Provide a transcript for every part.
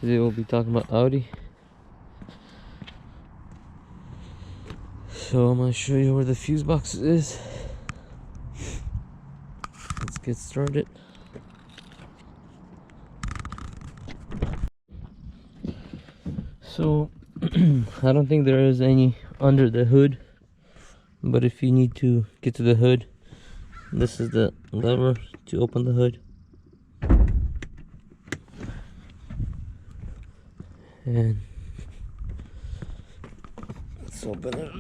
Today we'll be talking about Audi. So I'm going to show you where the fuse box is. Let's get started. So I don't think there is any under the hood, but if you need to get to the hood, this is the lever to open the hood. And let's open it.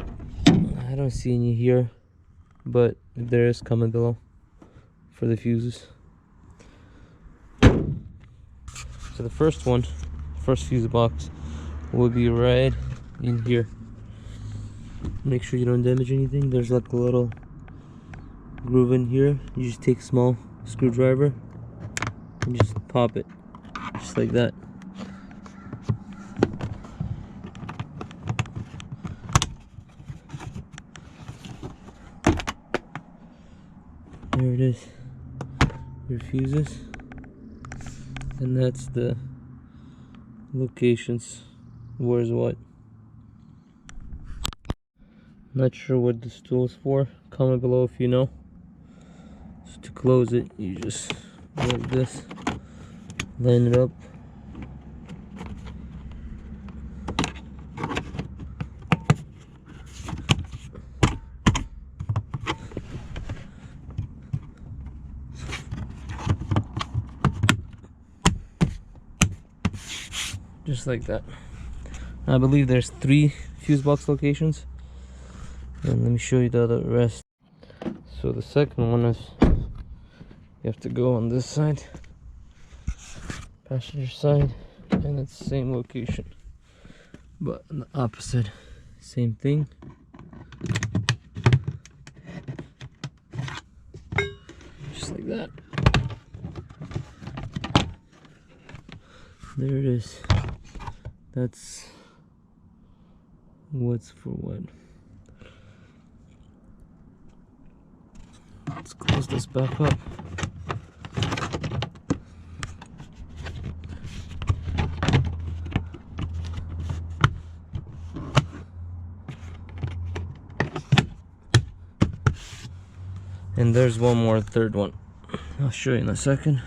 I don't see any here, but there is comment below for the fuses. So the first fuse box will be right in here. Make sure you don't damage anything. There's like a little groove in here. You just take a small screwdriver and just pop it, just like that. There it is, your fuses, and that's the locations, where's what. Not sure what this tool is for. Comment below if you know. So to close it, you just go like this, line it up. Just like that. I believe there's 3 fuse box locations, and let me show you the other rest. So the second one is, you have to go on this side, passenger side, and it's the same location, but on the opposite, same thing. Just like that. There it is. That's what's for what. Let's close this back up. And there's one more, third one. I'll show you in a second.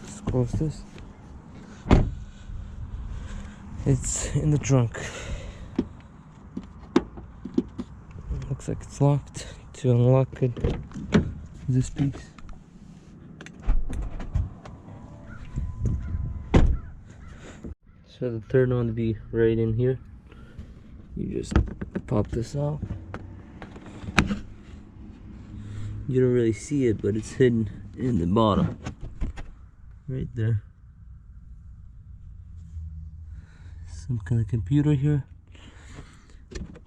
Let's close this. It's in the trunk. Looks like it's locked. To unlock it, this piece. So the third one to be right in here. You just pop this off. You don't really see it, but it's hidden in the bottom, right there. Some kind of computer here.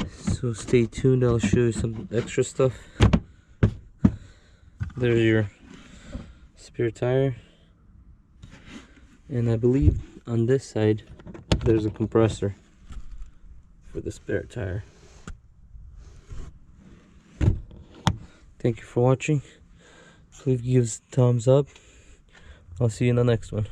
So stay tuned, I'll show you some extra stuff. There's your spare tire, and I believe on this side there's a compressor for the spare tire. Thank you for watching. Please give us a thumbs up. I'll see you in the next one.